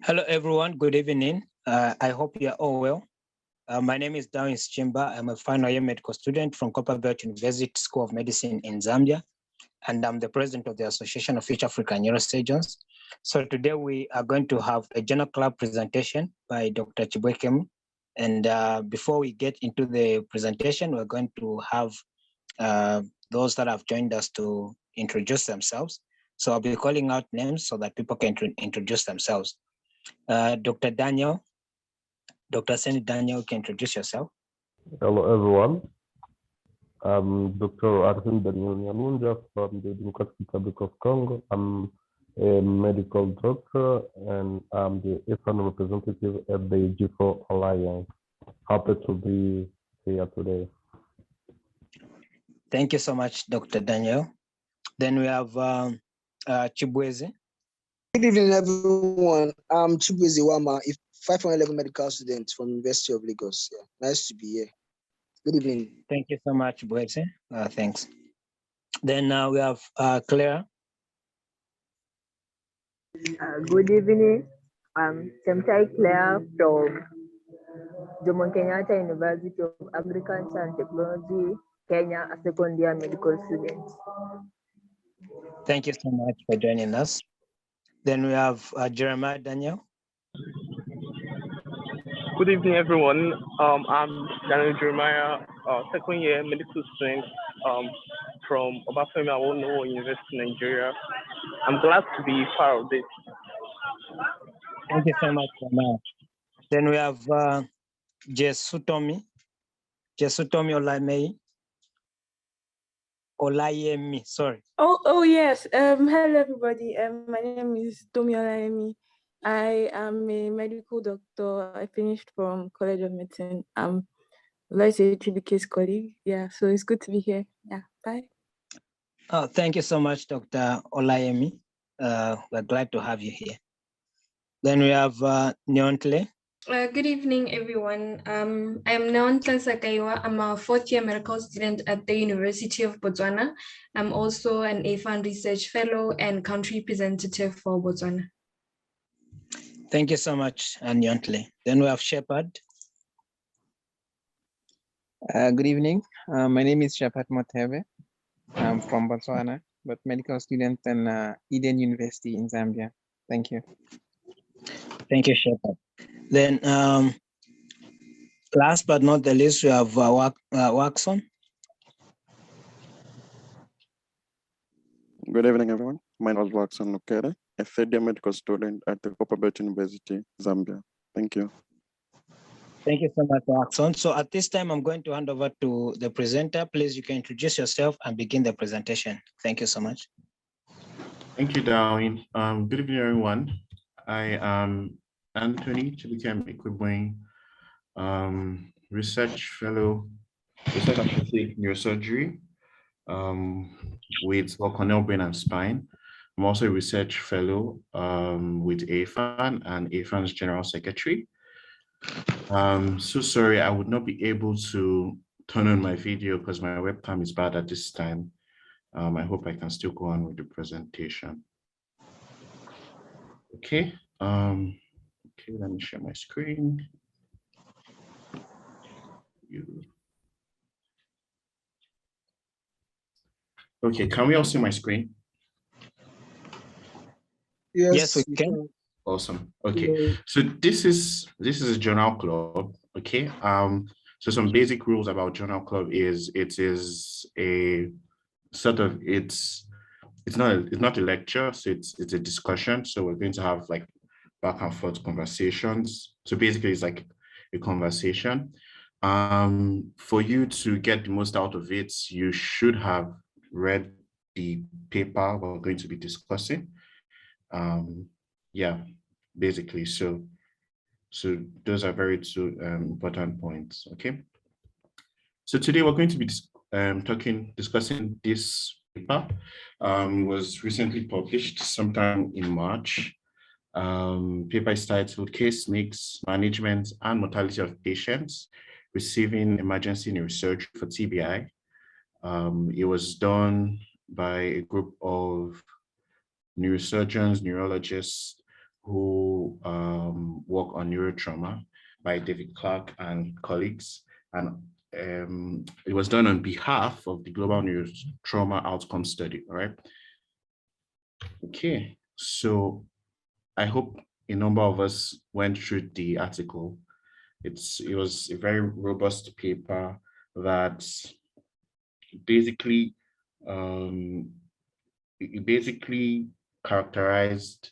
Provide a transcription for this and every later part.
Hello, everyone. Good evening. I hope you're all well. My name is Danielle Chimba. I'm a final year medical student from Bivariate University School of Medicine in Zambia, and I'm the president of the Association of East African Neurosurgeons. So today we are going to have a journal club presentation by Dr. Chibuikem. And before we get into the presentation, we're going to have those that have joined us to introduce themselves. So I'll be calling out names so that people can introduce themselves. Dr. Danielle, Dr. Seni Danielle, can introduce yourself. Hello, everyone. I'm Dr. Arsene Daniel Nyalunja from the Democratic Republic of Congo. I'm a medical doctor and I'm the AFAN representative at the G4 Alliance. Happy to be here today. Thank you so much, Dr. Daniel. Then we have Chibuikem. Good evening, everyone. I'm Chibuikem, a 511 medical student from University of Lagos. Yeah, nice to be here. Good evening. Thank you so much, Chibuikem. Thanks. Then we have Claire. Good evening. I'm Chemtai Claire from Jomo Kenyatta University of Agriculture and Technology, Kenya, a second year medical student. Thank you so much for joining us. Then we have Jeremiah Daniel. Good evening, everyone. I'm Daniel Jeremiah, second year medical student from Obafemi Awolowo University, Nigeria. I'm glad to be part of this. Thank you so much, Jeremiah. Then we have Jesutomi Olayemi, sorry. Oh yes. Hello everybody. My name is Tomi Olayemi. I am a medical doctor. I finished from College of Medicine. Let's say Chibuikem's colleague. Yeah, so it's good to be here. Yeah, bye. Oh, thank you so much, Dr. Olayemi. We're glad to have you here. Then we have Nyontle. Good evening, everyone. I'm Neontle Sakaiwa. I'm a fourth year medical student at the University of Botswana. I'm also an AFAN research fellow and country representative for Botswana. Thank you so much, Nyontle. Then we have Shepard. Good evening. My name is Shepard Motebe. I'm from Botswana, but medical student in Eden University in Zambia. Thank you. Thank you, Shepard. Then last but not the least, we have Waxon. Good evening, everyone. My name is Waxon Lukere, a third-year medical student at the Bivariate University, Zambia. Thank you. Thank you so much, Waxon. So at this time, I'm going to hand over to the presenter. Please, you can introduce yourself and begin the presentation. Thank you so much. Thank you, Darwin. Good evening, everyone. I am Anthony Chibuikem Ikwuegbuenyi, research fellow, research associate neurosurgery with Weill-Cornell brain and spine. I'm also a research fellow with AFAN and AFAN's general secretary. So sorry, I would not be able to turn on my video because my webcam is bad at this time. I hope I can still go on with the presentation. Okay. Okay, let me share my screen. Okay, can we all see my screen? Yes, we can. Awesome. Okay, so this is a journal club. Okay. So some basic rules about journal club is it is a sort of it's not a lecture, so it's a discussion. So we're going to have like back and forth conversations. So basically it's like a conversation. For you to get the most out of it, you should have read the paper we're going to be discussing. Yeah, basically. So those are very two important points. Okay. So today we're going to be discussing this paper. Was recently published sometime in March. Paper is titled Case Mix, Management and Mortality of Patients Receiving Emergency Neurosurgery for TBI. It was done by a group of neurosurgeons, neurologists who work on neurotrauma by David Clark and colleagues. And it was done on behalf of the Global Neurotrauma Outcome Study, all right? Okay, so I hope a number of us went through the article. It was a very robust paper that basically characterized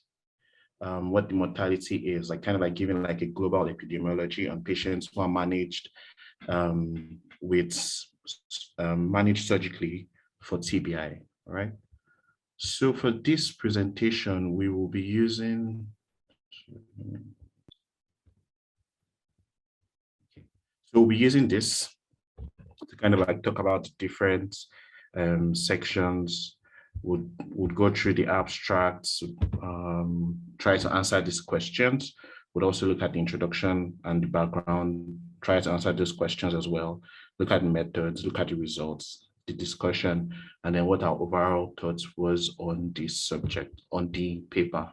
what the mortality is, like kind of like giving like a global epidemiology on patients who are managed managed surgically for TBI, all right? So for this presentation, we will be using, so we'll be using this to kind of like talk about different sections. Would go through the abstracts, try to answer these questions. Would also look at the introduction and the background, try to answer those questions as well. Look at the methods, look at the results, the discussion, and then what our overall thoughts was on this subject, on the paper.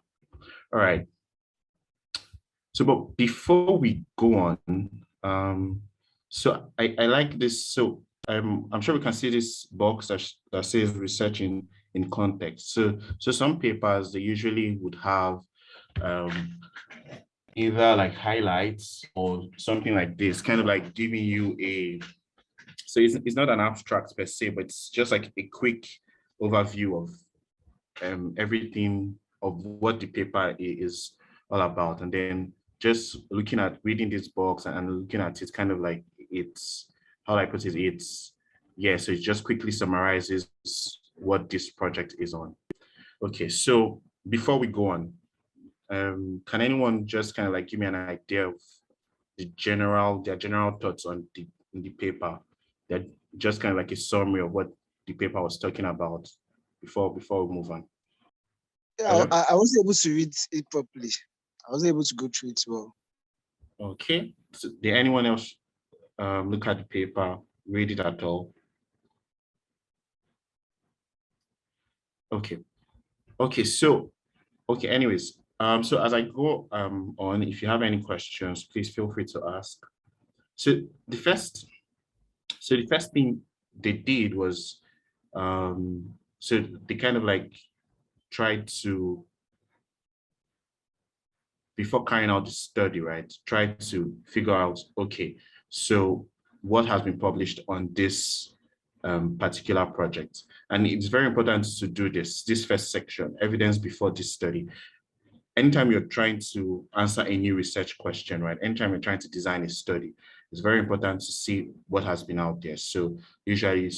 All right. So, but before we go on, so I like this. So I'm sure we can see this box that says research in context. So some papers, they usually would have either like highlights or something like this, kind of like giving you a, so it's not an abstract per se, but it's just like a quick overview of everything of what the paper is all about. And then just reading this box and looking at it, kind of like it's, how I put it, it's, yeah, so it just quickly summarizes what this project is on. Okay, so before we go on, can anyone just kind of like give me an idea of their general thoughts on the paper? That just kind of like a summary of what the paper was talking about before we move on. Yeah, I was able to read it properly. I was able to go through it well. Okay, so did anyone else look at the paper, read it at all? Okay, so anyways, so as I go on, if you have any questions, please feel free to ask. So the first thing they did was, so they kind of like tried to, before carrying out the study, right, try to figure out, okay, so what has been published on this particular project. And it's very important to do this first section, evidence before this study. Anytime you're trying to answer a new research question, right, anytime you're trying to design a study, it's very important to see what has been out there. So usually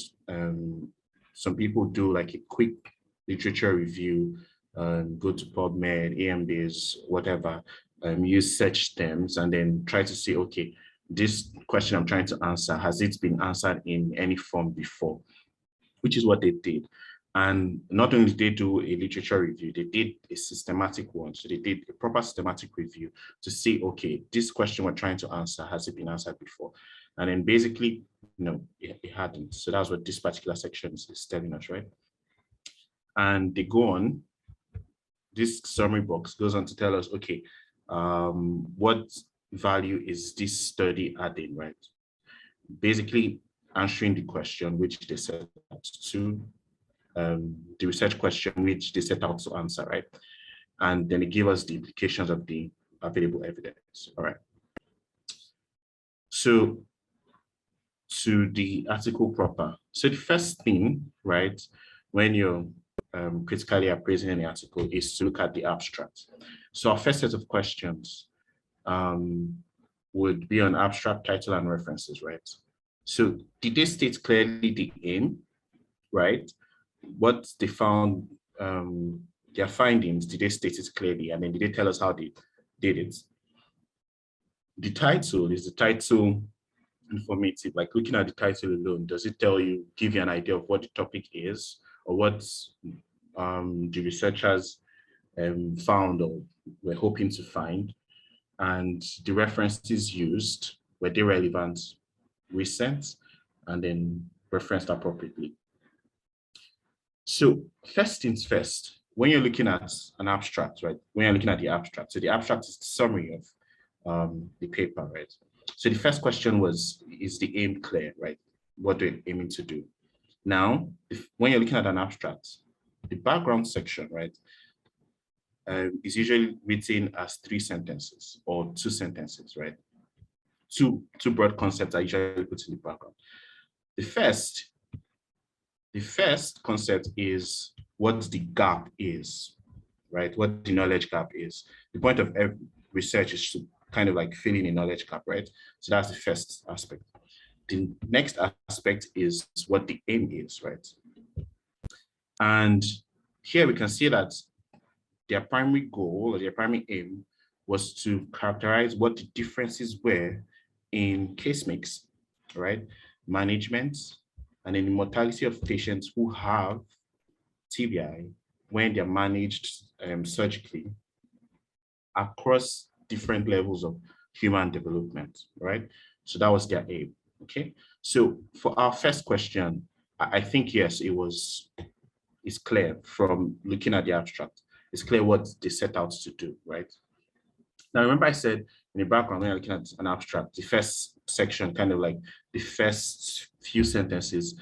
some people do like a quick literature review, go to PubMed, AMBase, whatever, use search terms, and then try to see, okay, this question I'm trying to answer, has it been answered in any form before? Which is what they did. And not only did they do a literature review, they did a systematic one. So they did a proper systematic review to see, okay, this question we're trying to answer, has it been answered before? And then basically, no, it hadn't. So that's what this particular section is telling us, right? And they go on, this summary box goes on to tell us, okay, what value is this study adding, right? Basically answering the question which they set out to, the research question which they set out to answer, right? And then it gives us the implications of the available evidence, all right? So to the article proper. So the first thing, right, when you're critically appraising any article is to look at the abstract. So our first set of questions would be on abstract, title, and references, right? So did they state clearly the aim, right? What they found, their findings, did they state it clearly? And then did they tell us how they did it? The title, is the title informative? Like looking at the title alone, does it tell you, give you an idea of what the topic is, or what the researchers found or were hoping to find? And the references used, were they relevant, recent, and then referenced appropriately? So first things first, when you're looking at an abstract, right? When you're looking at the abstract, so the abstract is the summary of the paper, right? So the first question was, is the aim clear, right? What we're aiming to do. Now, when you're looking at an abstract, the background section, right, is usually written as 3 sentences or 2 sentences, right? Two broad concepts are usually put in the background. The first concept is what the gap is, right? What the knowledge gap is. The point of every research is to kind of like fill in a knowledge gap, right? So that's the first aspect. The next aspect is what the aim is, right? And here we can see that their primary goal or their primary aim was to characterize what the differences were in case mix, right? Management, and in the mortality of patients who have TBI when they're managed surgically across different levels of human development, right? So that was their aim, okay? So for our first question, I think, yes, it's clear from looking at the abstract. It's clear what they set out to do, right? Now, remember I said in the background, when you're looking at an abstract, the first section, kind of like the first few sentences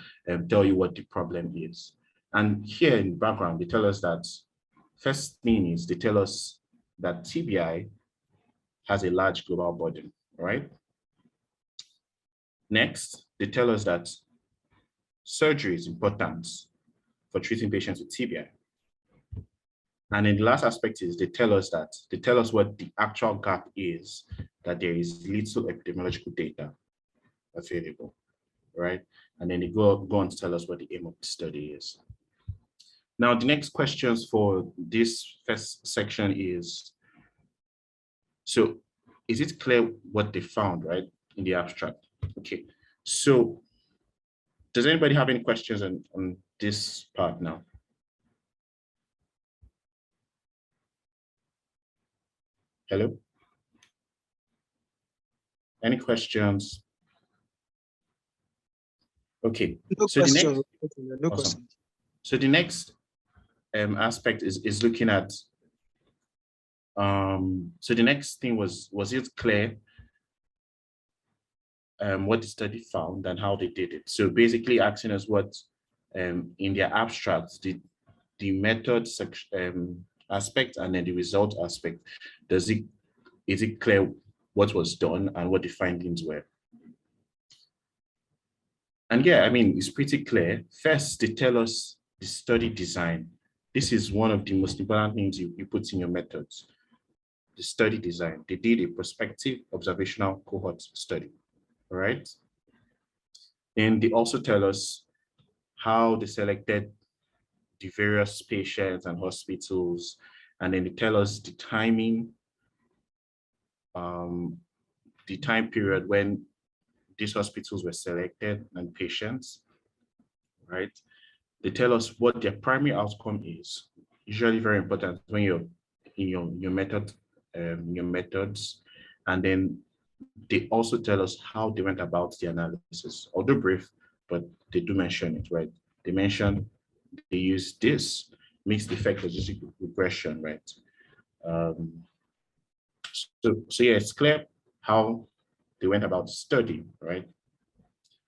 tell you what the problem is. And here in the background, they tell us that first thing is they tell us that TBI has a large global burden, right? Next, they tell us that surgery is important for treating patients with TBI. And then the last aspect is they tell us what the actual gap is, that there is little epidemiological data available, right? And then they go on to tell us what the aim of the study is. Now, the next questions for this first section is, so is it clear what they found, right, in the abstract? Okay, so does anybody have any questions on this part now? Hello? Any questions? Okay. No so question. No question. So the next aspect is looking at, so the next thing was it clear what the study found and how they did it? So basically asking us what in their abstracts, the method section aspect and then the result aspect, is it clear what was done and what the findings were? And yeah, I mean, it's pretty clear. First, they tell us the study design. This is one of the most important things you put in your methods. The study design. They did a prospective observational cohort study, all right? And they also tell us how they selected the various patients and hospitals, and then they tell us the timing, the time period when these hospitals were selected and patients, right? They tell us what their primary outcome is, usually very important when you're in your methods, and then they also tell us how they went about the analysis, although brief, but they do mention it, right? They mention they use this mixed effect logistic regression, right? So yeah, it's clear how they went about the study, right?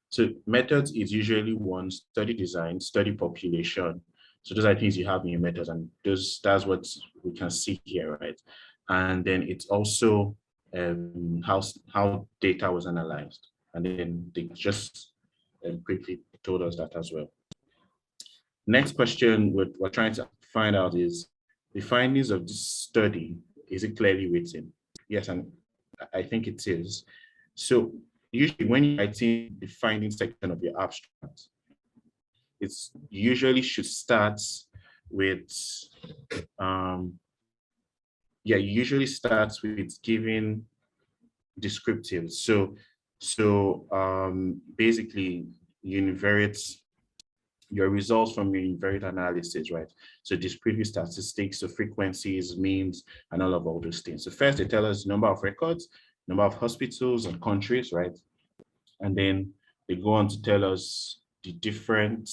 So methods is usually one, study design, study population. So those are things you have in your methods, and that's what we can see here, right? And then it's also how data was analyzed. And then they just quickly told us that as well. Next question we're trying to find out is the findings of this study, is it clearly written? Yes, and I think it is. So usually when you're writing the findings section of your abstract, it's usually should start with, usually starts with giving descriptives. So basically univariate your results from your univariate analysis, right? So discrete statistics, so frequencies, means, and all those things. So first they tell us number of records, number of hospitals and countries, right? And then they go on to tell us the different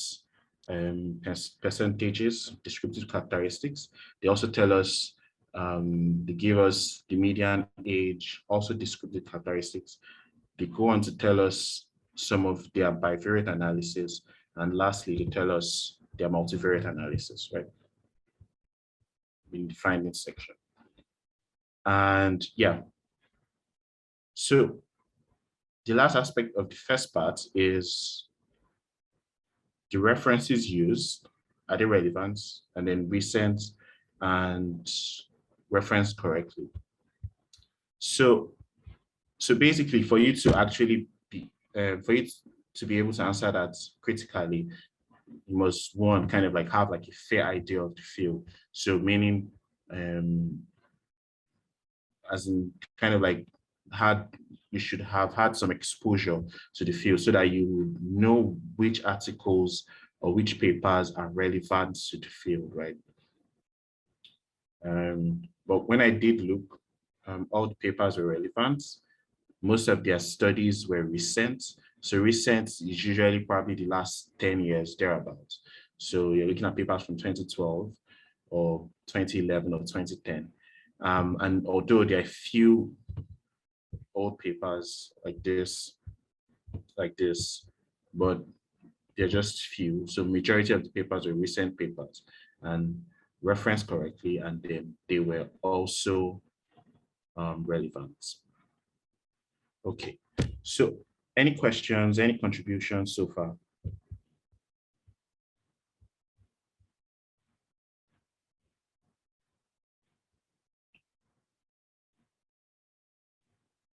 percentages, descriptive characteristics. They also tell us, they give us the median age, also descriptive characteristics. They go on to tell us some of their bivariate analysis. And lastly, they tell us their multivariate analysis, right? In the findings section. And yeah, so the last aspect of the first part is the references used, are they relevant? And then recent and referenced correctly. So basically, for you to actually be, for you to be able to answer that critically, you must one kind of like have like a fair idea of the field. So meaning, as in kind of like you should have had some exposure to the field so that you know which articles or which papers are relevant to the field, right? But when I did look, all the papers were relevant. Most of their studies were recent. So recent is usually probably the last 10 years, thereabouts. So you're looking at papers from 2012 or 2011 or 2010. And although there are few old papers like this, but they're just few. So majority of the papers were recent papers and referenced correctly, and then they were also relevant. Okay, so any questions, any contributions so far?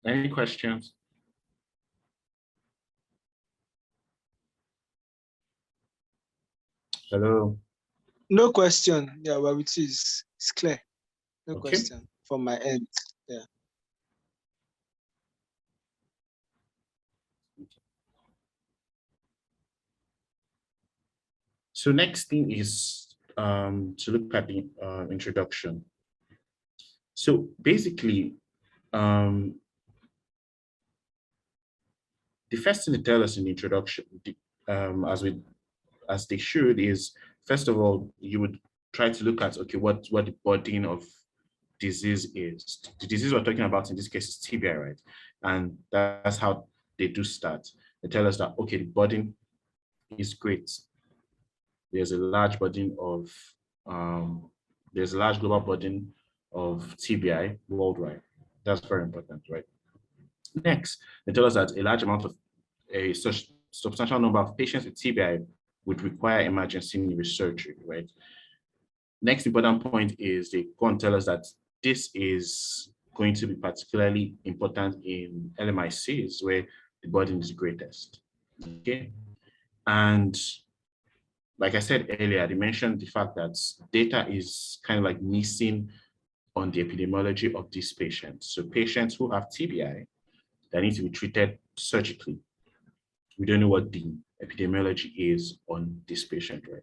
Any questions? Hello? No question. Yeah, well, it is. It's clear. No Okay. question from my end. Yeah. So next thing is to look at the introduction. So basically, the first thing to tell us in the introduction, as they should, is first of all, you would try to look at, okay, what the burden of disease is. The disease we're talking about in this case is TBI, right? And that's how they do start. They tell us that, okay, the burden is great. There's a large burden of, there's a large global burden of TBI worldwide. That's very important, right? Next, they tell us that a large amount of such substantial number of patients with TBI would require emergency neurosurgery, right? Next important point is they go and tell us that this is going to be particularly important in LMICs where the burden is greatest, okay? And like I said earlier, they mentioned the fact that data is kind of like missing on the epidemiology of these patients. So patients who have TBI that need to be treated surgically, we don't know what the epidemiology is on this patient, right?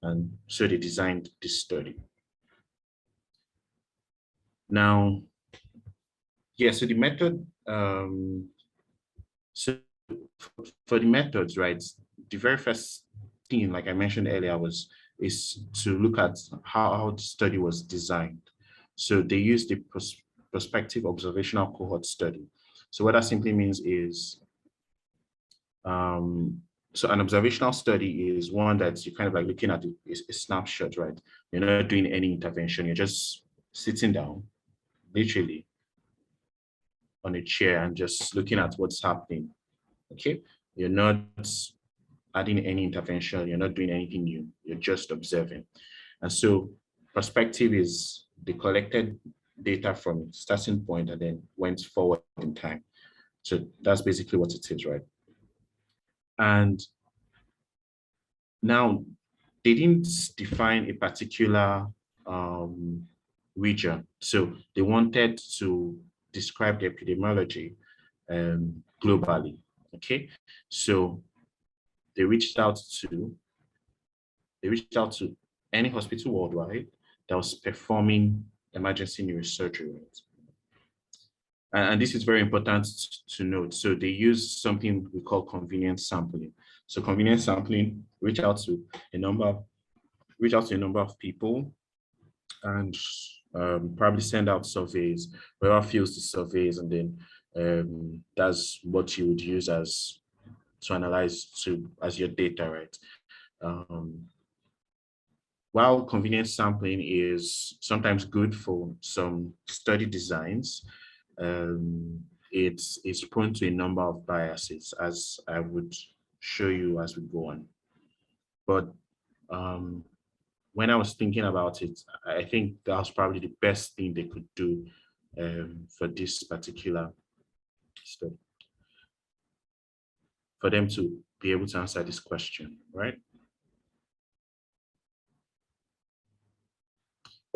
And so they designed this study. Now, yeah, so the method, so for the methods, right, the very first thing, like I mentioned earlier, is to look at how the study was designed. So they used the prospective observational cohort study. So what that simply means is, so an observational study is one that's you're kind of like looking at a snapshot, right? You're not doing any intervention. You're just sitting down, literally on a chair and just looking at what's happening, okay? You're not adding any intervention. You're not doing anything new. You're just observing. And so perspective is they collected data from starting point and then went forward in time. So that's basically what it is, right? And now they didn't define a particular region. So they wanted to describe the epidemiology globally, okay? So they reached out to any hospital worldwide that was performing emergency neurosurgery. And this is very important to note. So they use something we call convenience sampling. So convenience sampling, reach out to a number of people and probably send out surveys, whoever fills the surveys, and then that's what you would use as to analyze as your data, right? While convenience sampling is sometimes good for some study designs, it's prone to a number of biases, as I would show you as we go on. But when I was thinking about it, I think that was probably the best thing they could do for this particular study, for them to be able to answer this question, right?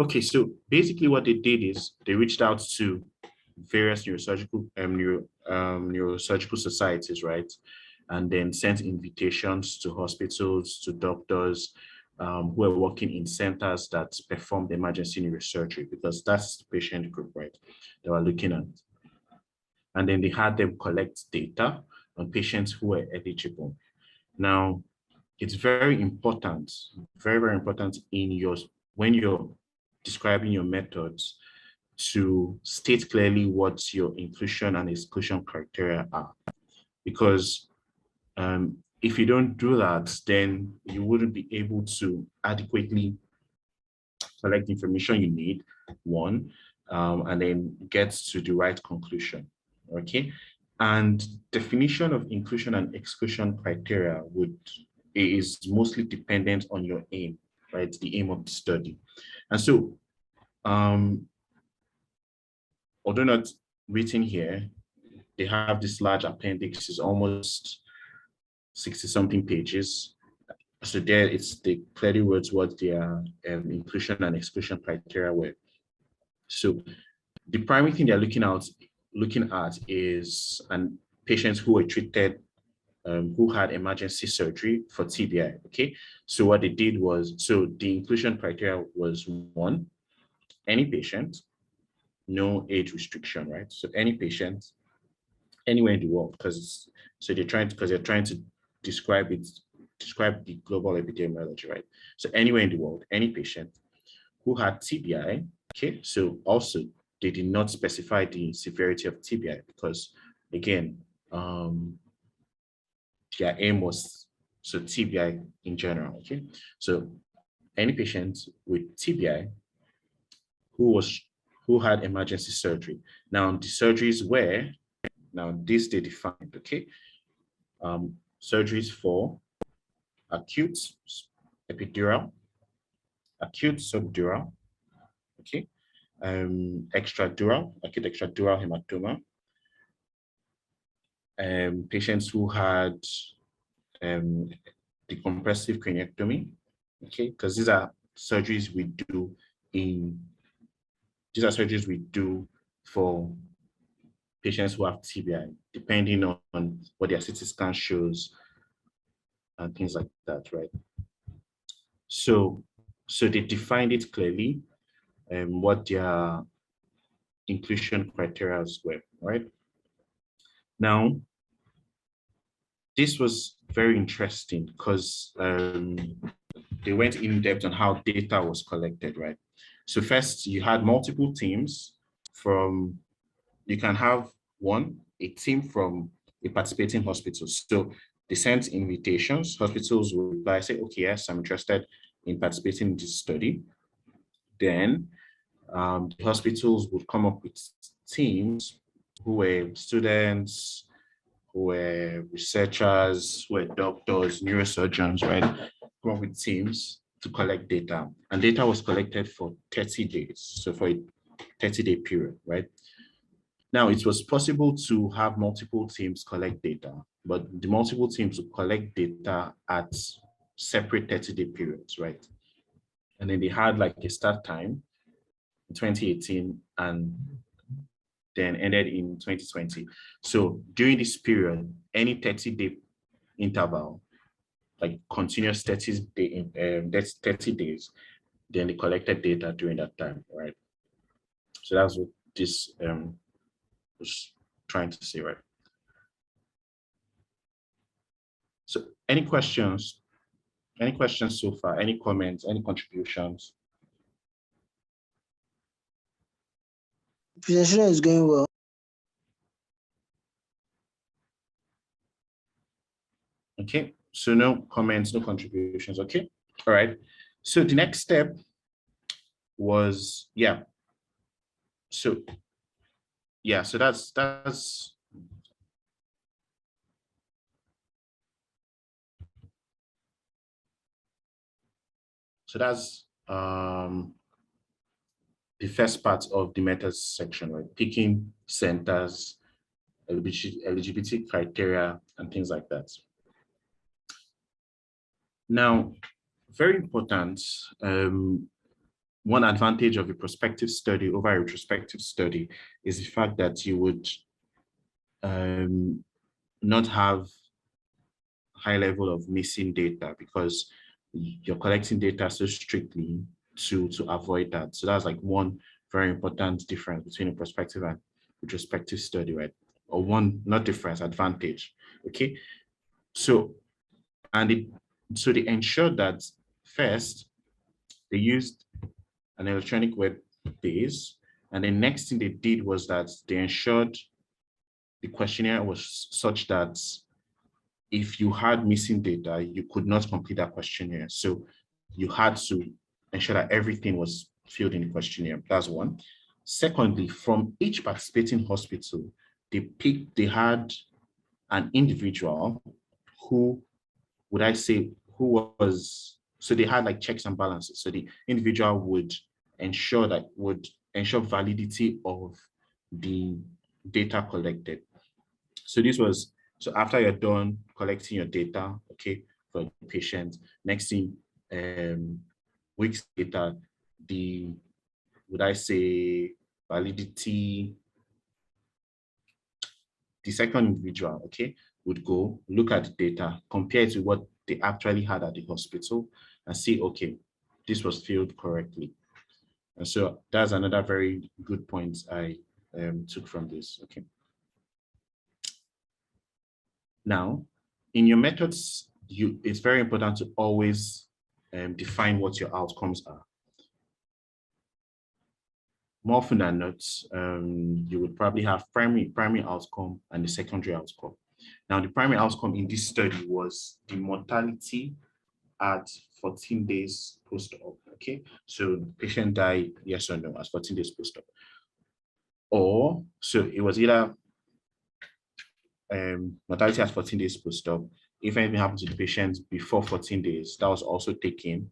Okay, so basically what they did is they reached out to various neurosurgical societies, right? And then sent invitations to hospitals, to doctors who are working in centers that performed emergency neurosurgery, because that's the patient group, right, they were looking at. And then they had them collect data on patients who were eligible. Now, it's very important, very, very important when you're describing your methods, to state clearly what your inclusion and exclusion criteria are. Because if you don't do that, then you wouldn't be able to adequately collect the information you need, one, and then get to the right conclusion, okay? And definition of inclusion and exclusion criteria is mostly dependent on your aim, right? The aim of the study. And so, although not written here, they have this large appendix, it's almost 60-something pages. So there it's the clearly words what their inclusion and exclusion criteria were. So the primary thing they're looking at is patients who were treated, who had emergency surgery for TBI, okay? So what they did was, so the inclusion criteria was, one, any patient, no age restriction, right? So any patient, anywhere in the world, because they're trying to describe the global epidemiology, right? So anywhere in the world, any patient who had TBI, okay? So also they did not specify the severity of TBI because, again, their aim was so TBI in general, okay? So any patient with TBI who had emergency surgery. Now the surgeries were, now this they defined, okay? Surgeries for acute epidural, acute subdural, okay? Extradural, acute extradural hematoma, patients who had decompressive craniectomy, okay? Because these are surgeries we do for patients who have TBI, depending on what their CT scan shows and things like that, right? So they defined it clearly, what their inclusion criteria were, right? Now, this was very interesting because they went in depth on how data was collected, right? So first, you had multiple teams you can have a team from a participating hospital. So they sent invitations, hospitals will reply, say, okay, yes, I'm interested in participating in this study. Then the hospitals would come up with teams who were students, who were researchers, who were doctors, neurosurgeons, right? Come up with teams to collect data. And data was collected for 30 days. So for a 30-day period, right? Now, it was possible to have multiple teams collect data, but the multiple teams would collect data at separate 30-day periods, right? And then they had like a start time in 2018 and then ended in 2020. So during this period, any 30-day interval, like continuous 30 days, then they collected data during that time, right? So that's what this was trying to say, right? So any questions? Any questions so far? Any comments? Any contributions? Presentation is going well. Okay, so no comments, no contributions. Okay, all right. So the next step was, so that's the first part of the methods section, right? Picking centers, eligibility criteria, and things like that. Now, very important, one advantage of a prospective study over a retrospective study is the fact that you would not have high level of missing data because you're collecting data so strictly to avoid that. So that's like one very important difference between a prospective and retrospective study, right? Or one, not difference, advantage, okay? So, so they ensured that first, they used an electronic web base, and the next thing they did was that they ensured the questionnaire was such that if you had missing data, you could not complete that questionnaire. So you had to ensure that everything was filled in the questionnaire. That's one. Secondly, from each participating hospital, they had an individual who, would I say, who was, so they had like checks and balances. So the individual would ensure validity of the data collected. So this was, so after you're done collecting your data, okay, for the patient, next thing, weeks later, would I say validity, the second individual, okay, would go look at the data, compare it to what they actually had at the hospital and see, okay, this was filled correctly. And so that's another very good point I took from this, okay. Now, in your methods, it's very important to always define what your outcomes are. More often than not, you would probably have primary outcome and the secondary outcome. Now, the primary outcome in this study was the mortality at 14 days post-op, okay? So the patient died, yes or no, at 14 days post-op. Or, so it was either mortality at 14 days post-op. If anything happened to the patient before 14 days, that was also taken.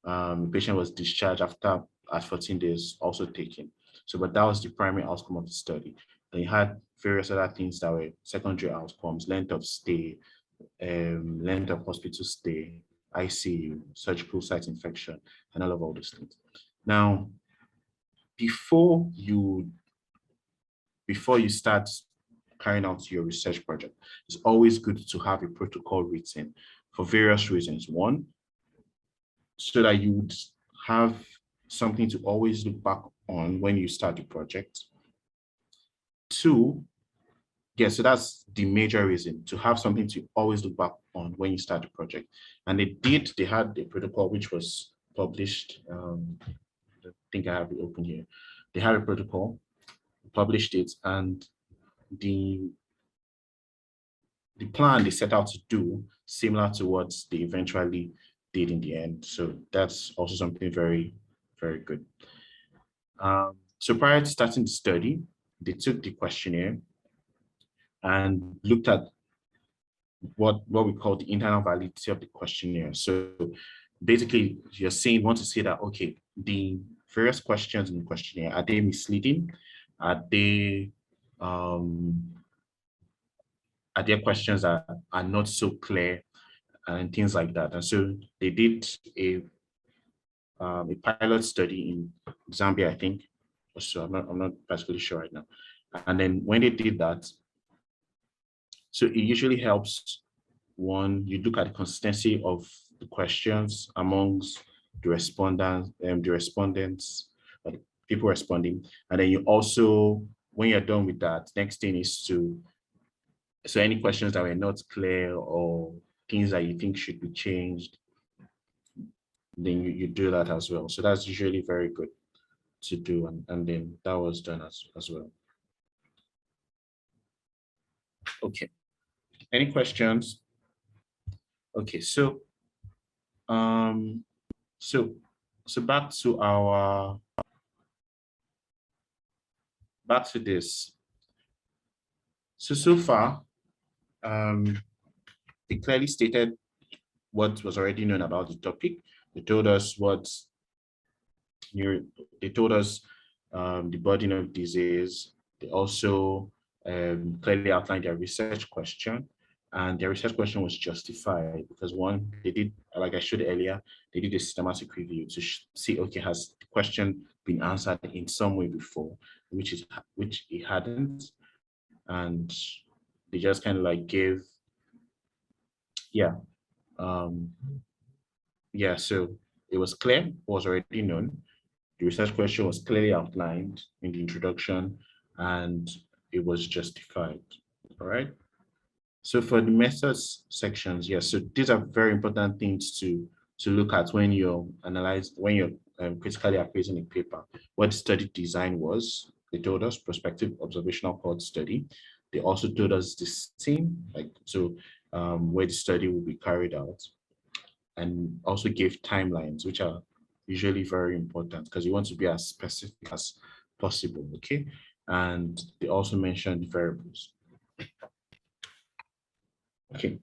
The patient was discharged at 14 days, also taken. So, but that was the primary outcome of the study. And you had various other things that were secondary outcomes, length of stay, length of hospital stay, ICU, surgical site infection, and all those things. Now, before you start carrying out your research project, it's always good to have a protocol written for various reasons. One, so that you would have something to always look back on when you start the project. Two, so that's the major reason, to have something to always look back on when you start the project. And they had a protocol which was published. I think I have it open here. They had a protocol, published it, and the plan they set out to do similar to what they eventually did in the end. So that's also something very, very good. So prior to starting the study, they took the questionnaire and looked at what we call the internal validity of the questionnaire. So basically, you're saying, want to say that, okay, the various questions in the questionnaire, are they misleading? Are they questions that are not so clear and things like that? And so they did a pilot study in Zambia, I think. So I'm not particularly sure right now. And then when they did that, so it usually helps, one, you look at the consistency of the questions amongst the respondents, people responding. And then you also, when you're done with that, next thing is so any questions that were not clear or things that you think should be changed, then you do that as well. So that's usually very good to do, and then that was done as well. Okay, any questions? Okay, so so back to this. So far, they clearly stated what was already known about the topic. They told us they told us the burden of disease. They also clearly outlined their research question, and their research question was justified because one, they did, like I showed earlier, they did a systematic review to see, okay, has the question been answered in some way before, which it hadn't, and they just kind of like gave, so it was clear, was already known. The research question was clearly outlined in the introduction, and it was justified. All right. So for the methods sections, yes. So these are very important things to look at when you're critically appraising a paper. What the study design was, they told us prospective observational cohort study. They also told us the scene, where the study will be carried out, and also gave timelines, which are usually very important because you want to be as specific as possible, okay? And they also mentioned variables. Okay.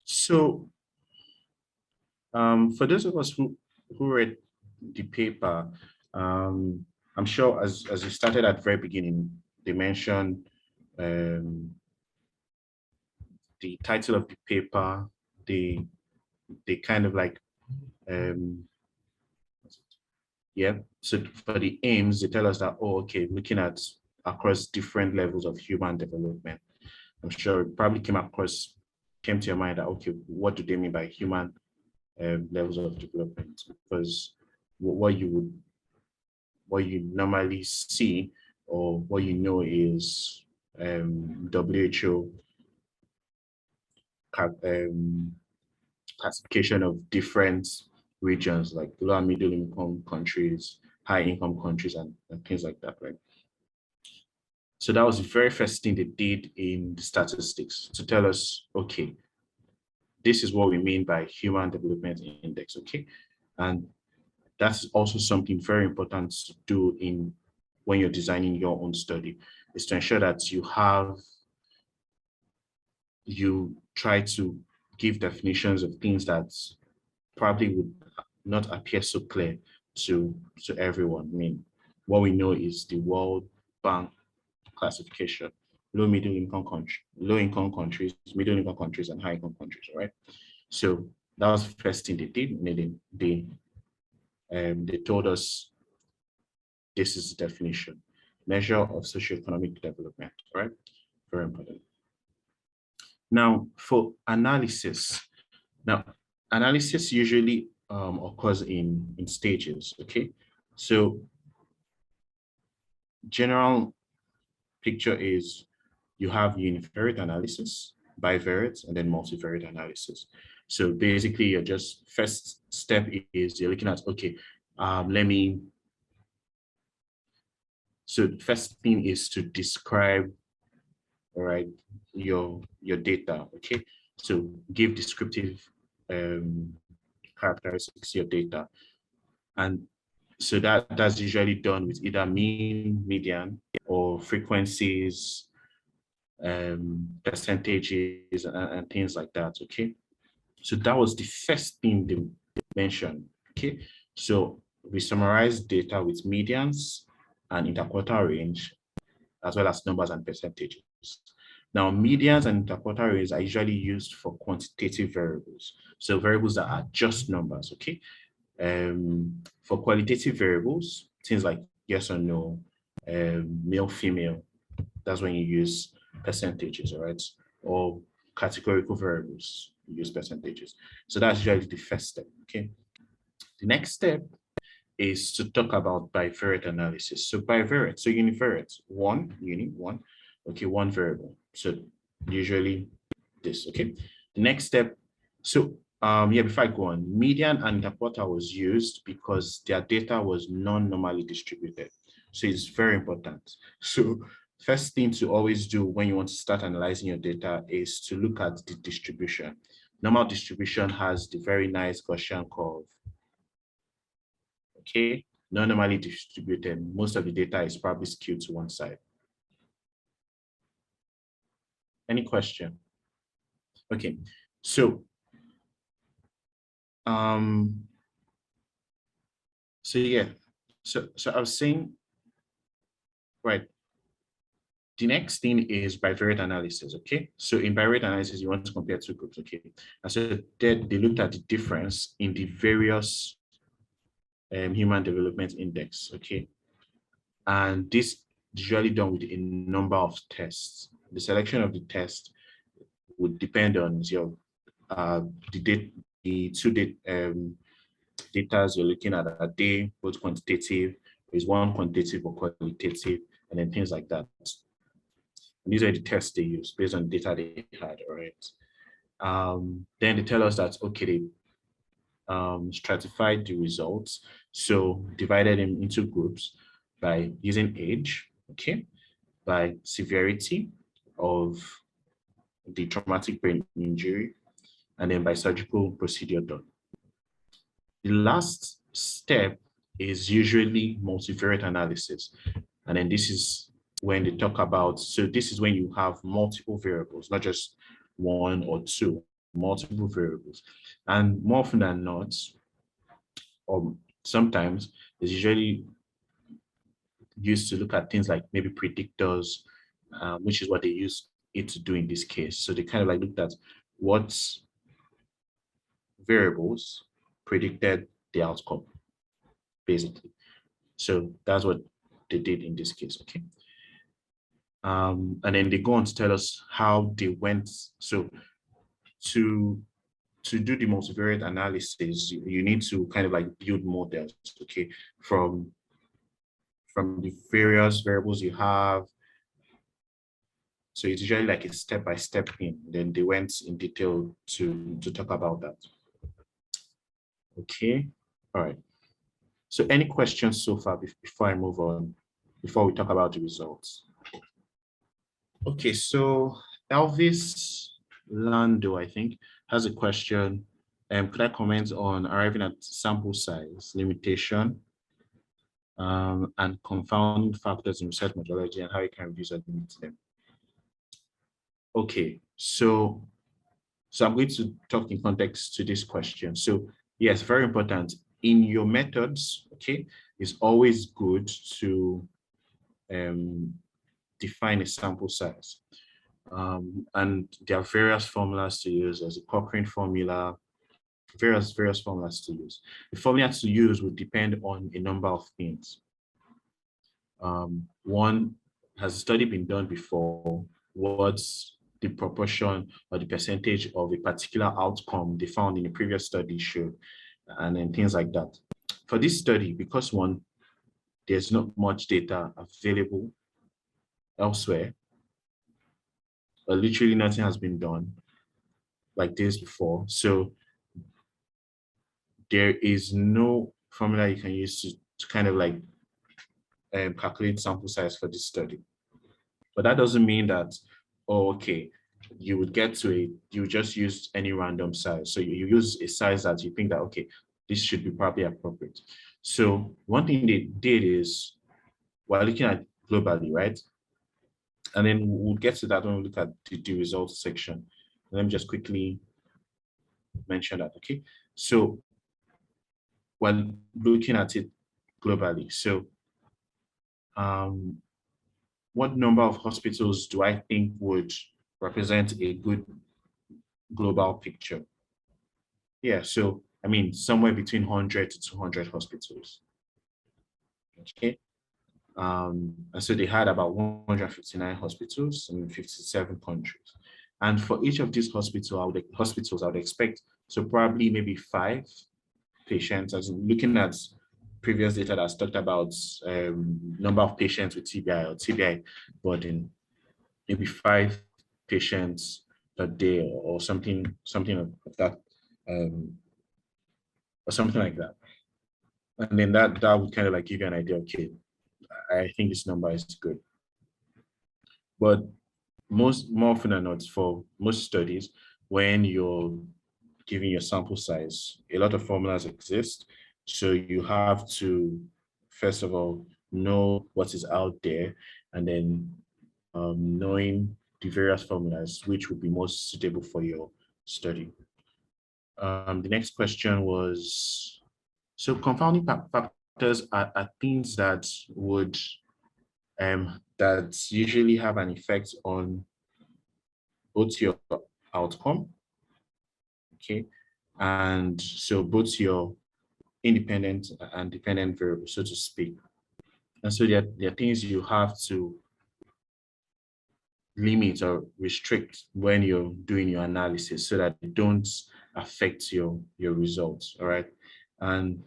So for those of us who read the paper, I'm sure as you started at the very beginning, they mentioned the title of the paper, they kind of like, so for the aims, they tell us that, oh, okay, looking at across different levels of human development. I'm sure it probably came to your mind that, okay, what do they mean by human levels of development? Because what you normally see, or what you know, is WHO classification of different regions, like low and middle income countries, high income countries, and things like that, right? So that was the very first thing they did in the statistics, to tell us, okay, this is what we mean by human development index, okay? And that's also something very important to do when you're designing your own study, is to ensure that you try to give definitions of things that probably would not appear so clear to everyone. I mean, what we know is the World Bank classification: low income countries, middle income countries, and high income countries, right? So that was the first thing they did. They told us this is the definition: measure of socioeconomic development, right? Very important. Now for analysis. Now analysis usually occurs in stages, okay? So general picture is you have univariate analysis, bivariate, and then multivariate analysis. So basically, your just first step is you're looking at, okay, so the first thing is to describe, all right, your data, okay? So give descriptive characteristics to your data. And so that's usually done with either mean, median, or frequencies, percentages, and things like that, okay? So that was the first thing they mentioned, okay? So we summarize data with medians and interquartile range, as well as numbers and percentages. Now, medians and interquartile range are usually used for quantitative variables, so variables that are just numbers, okay? For qualitative variables, things like yes or no, male, female, that's when you use percentages, all right? Or categorical variables, you use percentages. So that's usually the first step, okay? The next step is to talk about bivariate analysis. So bivariate, so univariate, one variable. So usually this, okay? The next step, so yeah, before I go on, median and interquartile was used because their data was non-normally distributed. So it's very important. So first thing to always do when you want to start analyzing your data is to look at the distribution. Normal distribution has the very nice Gaussian curve. Okay, non-normally distributed, most of the data is probably skewed to one side. Any question? Okay, so yeah, so I was saying, right, the next thing is bivariate analysis, okay? So in bivariate analysis, you want to compare two groups, okay? And so they looked at the difference in the various human development index, okay? And this is usually done with a number of tests. The selection of the test would depend on your the two data you're looking at. Are they both quantitative? Is one quantitative or qualitative? And then things like that. And these are the tests they use based on the data they had, all right? Then they tell us that, okay, they stratified the results. So divided them into groups by using age, okay, by severity of the traumatic brain injury, and then by surgical procedure done. The last step is usually multivariate analysis. And then this is when they talk about, so this is when you have multiple variables, not just one or two, multiple variables. And more often than not, or sometimes, it's usually used to look at things like maybe predictors, which is what they use it to do in this case. So they kind of like looked at what variables predicted the outcome, basically. So that's what they did in this case, okay? And then they go on to tell us how they went. So to do the multivariate analysis, you need to kind of like build models, okay, from the various variables you have. So it's usually like a step-by-step thing. Then they went in detail to talk about that. Okay, all right. So any questions so far before I move on, before we talk about the results? Okay, so Elvis Lando, I think, has a question. Could I comment on arriving at sample size limitation and confounding factors in research methodology and how you can reduce or limit them? Okay, so I'm going to talk in context to this question. So yes, very important. In your methods, okay, it's always good to define a sample size. And there are various formulas to use. There's a Cochrane formula, various formulas to use. The formula to use would depend on a number of things. One, has a study been done before? What's the proportion or the percentage of a particular outcome they found in a previous study showed, and then things like that. For this study, because one, there's not much data available elsewhere, literally nothing has been done like this before. So there is no formula you can use to kind of like calculate sample size for this study. But that doesn't mean that, oh, okay, you would get to you just use any random size. So you use a size that you think that, okay, this should be probably appropriate. So one thing they did is, we're looking at globally, right? And then we'll get to that when we look at the results section. Let me just quickly mention that, okay? So we're looking at it globally. So what number of hospitals do I think would represent a good global picture? Yeah, so I mean, somewhere between 100 to 200 hospitals. Okay. And so they had about 159 hospitals in 57 countries. And for each of these hospitals, I would expect, so probably maybe 5 patients, as looking at previous data that's talked about number of patients with TBI or TBI burden, maybe 5 patients a day or something of that, or something like that. And then that would kind of like give you an idea, okay, I think this number is good. But more often than not, for most studies, when you're giving your sample size, a lot of formulas exist. So you have to, first of all, know what is out there, and then knowing the various formulas which would be most suitable for your study. The next question was, so confounding factors are things that would that usually have an effect on both your outcome, okay, and so both your independent and dependent variables, so to speak. And so there are things you have to limit or restrict when you're doing your analysis so that they don't affect your results, all right? And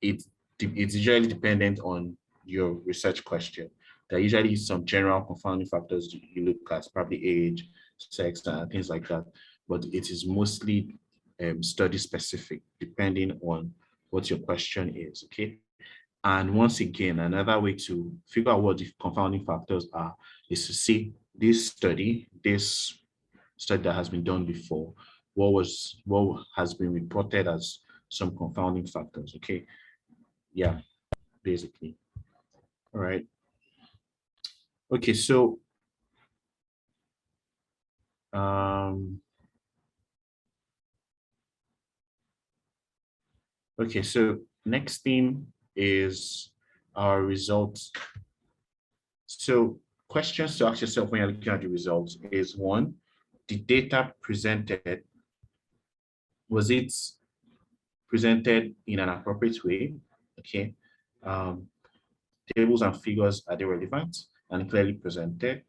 it's usually dependent on your research question. There are usually some general confounding factors you look at, probably age, sex, and things like that. But it is mostly study specific, depending on what your question is, okay? And once again, another way to figure out what the confounding factors are is to see this study that has been done before, what has been reported as some confounding factors, okay? Yeah, basically. All right. Okay, so okay, so next thing is our results. So questions to ask yourself when you're looking at the results is, one, the data presented, was it presented in an appropriate way? Okay. Tables and figures, are they relevant and clearly presented?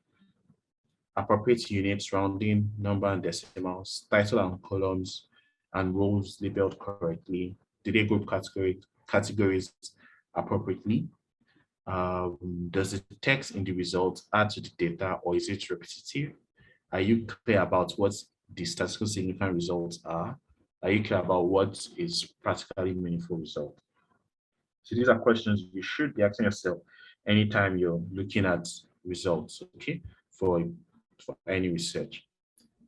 Appropriate units, rounding, number and decimals, title and columns, and rows labeled correctly. Did they group categories appropriately? Does the text in the results add to the data, or is it repetitive? Are you clear about what the statistical significant results are? Are you clear about what is practically meaningful result? So these are questions you should be asking yourself anytime you're looking at results, okay, for any research.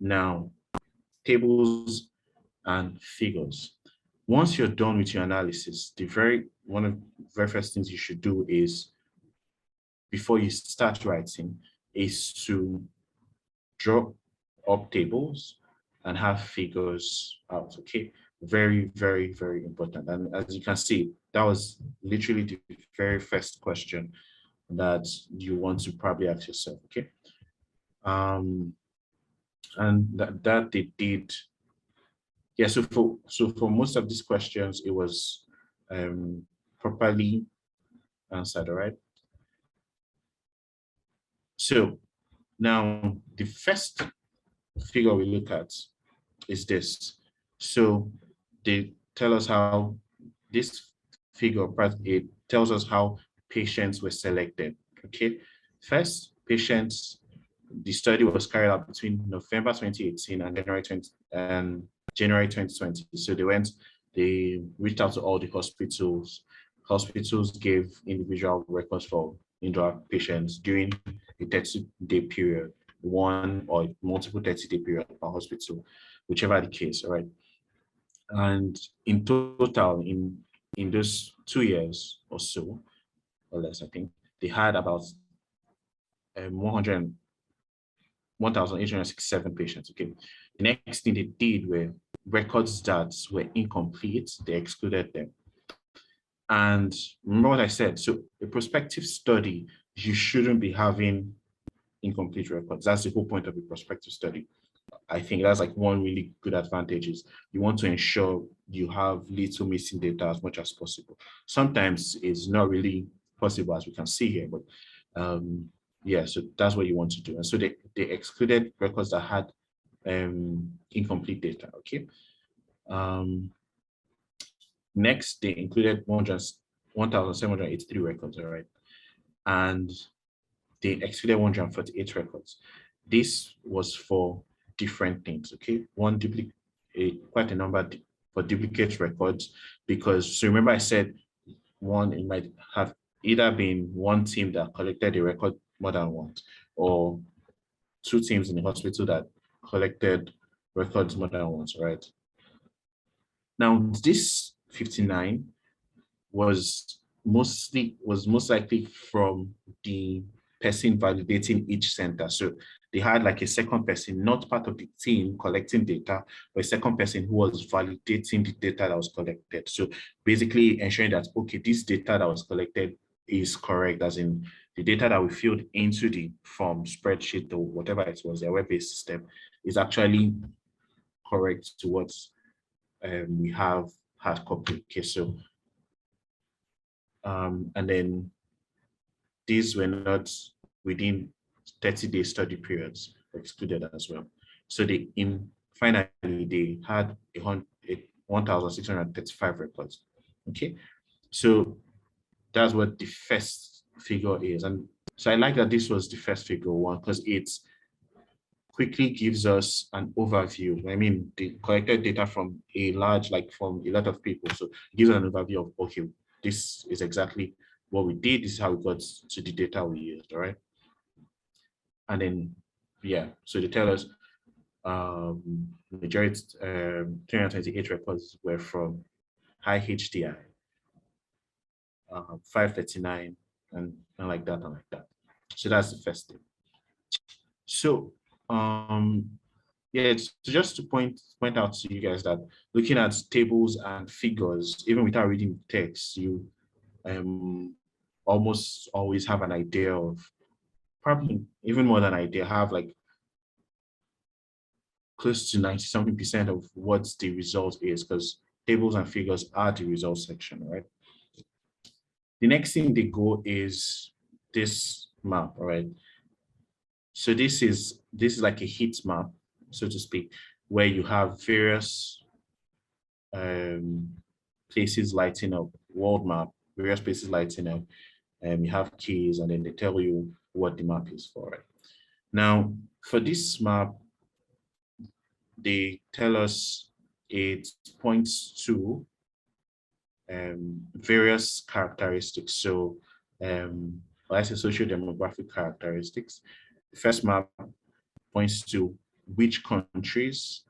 Now, tables and figures. Once you're done with your analysis, one of the very first things you should do is, before you start writing, is to draw up tables and have figures out, okay? Very, very, very important. And as you can see, that was literally the very first question that you want to probably ask yourself, okay? And that they did. Yeah, so for most of these questions, it was properly answered, all right? So now the first figure we look at is this. So they tell us how this figure, it tells us how patients were selected, okay? First, patients, the study was carried out between November 2018 and January 2020. So they reached out to all the hospitals. Hospitals gave individual records for indoor patients during a 30-day period, one or multiple 30-day period per hospital, whichever the case, all right? And in total, in those 2 years or so, or less, I think, they had about 1,867 patients, okay? The next thing they did were records that were incomplete, they excluded them. And remember what I said, so a prospective study, you shouldn't be having incomplete records. That's the whole point of a prospective study. I think that's like one really good advantage is you want to ensure you have little missing data as much as possible. Sometimes it's not really possible, as we can see here, but yeah, so that's what you want to do. And so they excluded records that had incomplete data, okay? Next, they included 1,783 records, all right? And they excluded 148 records. this was for different things, okay? One, quite a number for duplicate records, because, so remember I said one, it might have either been one team that collected a record more than once, or two teams in the hospital that collected records more than once, right? Now, this 59 was most likely from the person validating each center. So they had like a second person, not part of the team collecting data, but a second person who was validating the data that was collected. So basically ensuring that, okay, this data that was collected is correct, as in the data that we filled into the form, spreadsheet, or whatever it was, their web-based system, is actually correct to what we have hard copy. Okay, so and then these were not within 30-day study periods, excluded as well. So finally they had 1,635 records. Okay, so that's what the first figure is. And so I like that this was the first figure one, because it quickly gives us an overview. I mean, the collected data from from a lot of people. So it gives us an overview of, okay, this is exactly what we did. This is how we got to the data we used, all right? And then, yeah, so they tell us majority, 328 records were from high HDI, 539, and like that, and like that. So that's the first thing. So, yeah, it's just to point out to you guys that looking at tables and figures, even without reading text, you almost always have an idea of, probably even more than an idea, have like close to 90-something% of what the result is, because tables and figures are the result section, right? The next thing they go is this map, all right? So this is like a heat map, so to speak, where you have various places lighting up, world map, various places lighting up, and you have keys, and then they tell you what the map is for it. Now, for this map, they tell us it points to various characteristics. So, I say socio-demographic characteristics. The first map points to which countries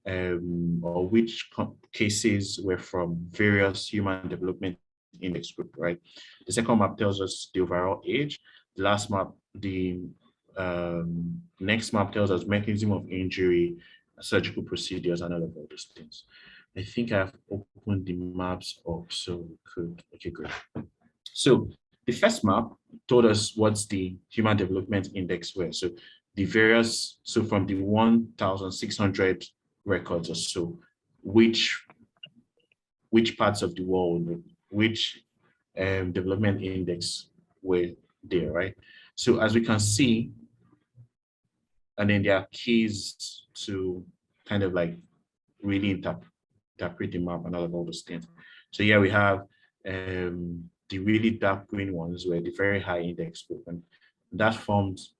or which cases were from various human development index group, right? The second map tells us the overall age. The last map, the next map tells us mechanism of injury, surgical procedures, and all of those things. I think I've opened the maps up, so we could, okay, great. So the first map told us what's the human development index were. So the various, so from the 1,600 records or so, which parts of the world, which development index were there, right? So as we can see, and then there are keys to kind of like really interpret the map and all those things. So here we have the really dark green ones were the very high index group, and that forms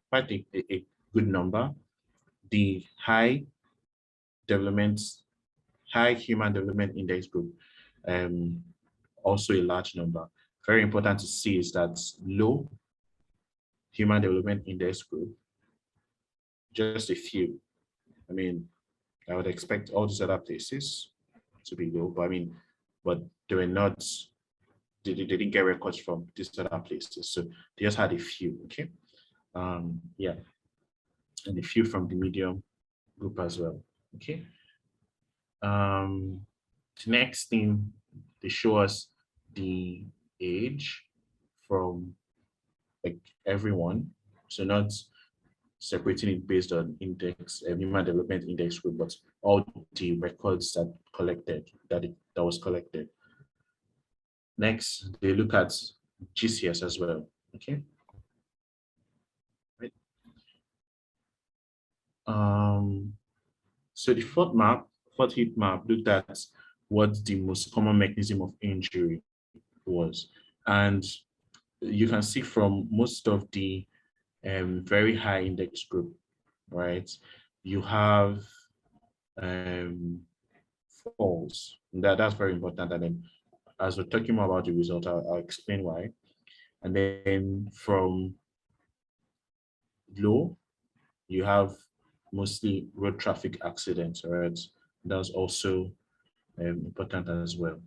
quite a good number. The high human development index group, also a large number. Very important to see is that low human development index group, just a few. I mean, I would expect all these other places to be low, but I mean, but they were not, they didn't get records from these other places. So they just had a few, okay? Yeah, and a few from the medium group as well, okay? The next thing, they show us the age from like everyone. So not separating it based on index, human development index group, but all the records that was collected. Next, they look at GCS as well, okay? Right. So the fourth heat map looked at what the most common mechanism of injury was. And you can see from most of the very high index group, right? You have falls. That's very important. And then as we're talking more about the result, I'll explain why. And then from low, you have mostly road traffic accidents, right? That's also important as well.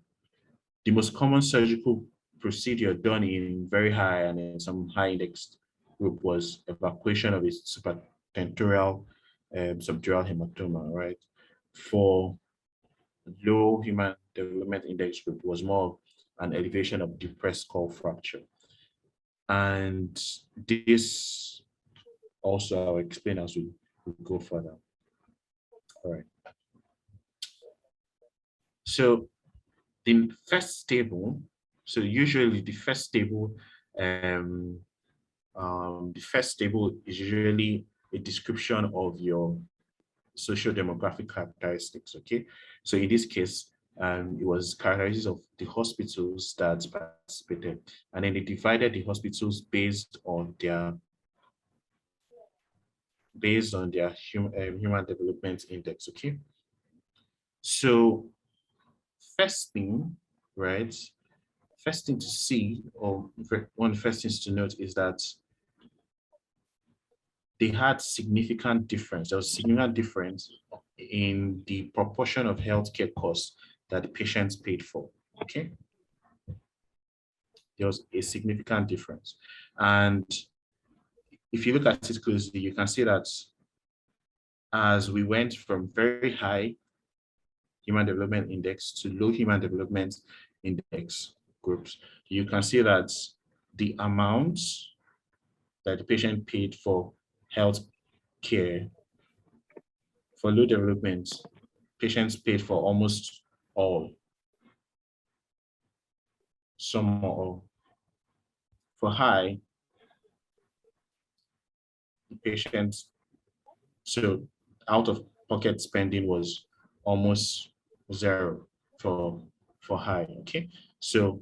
The most common surgical procedure done in very high and in some high index group was evacuation of a supratentorial subdural hematoma, right? For low human development index group was more an elevation of depressed skull fracture. And this also I'll explain as we go further. All right. So the first table, so usually the first table is usually a description of your socio-demographic characteristics, okay? So in this case, it was characteristics of the hospitals that participated, and then they divided the hospitals based on their human development index, okay? So first thing, right? First thing to see, or one of the first things to note is that they had significant difference. There was significant difference in the proportion of healthcare costs that the patients paid for, okay? There was a significant difference. And if you look at it closely, you can see that as we went from very high human development index to low human development index groups, you can see that the amounts that the patient paid for health care for low development, patients paid for almost all, some or all. For high, the patients, so out of pocket spending was almost zero for high, okay? So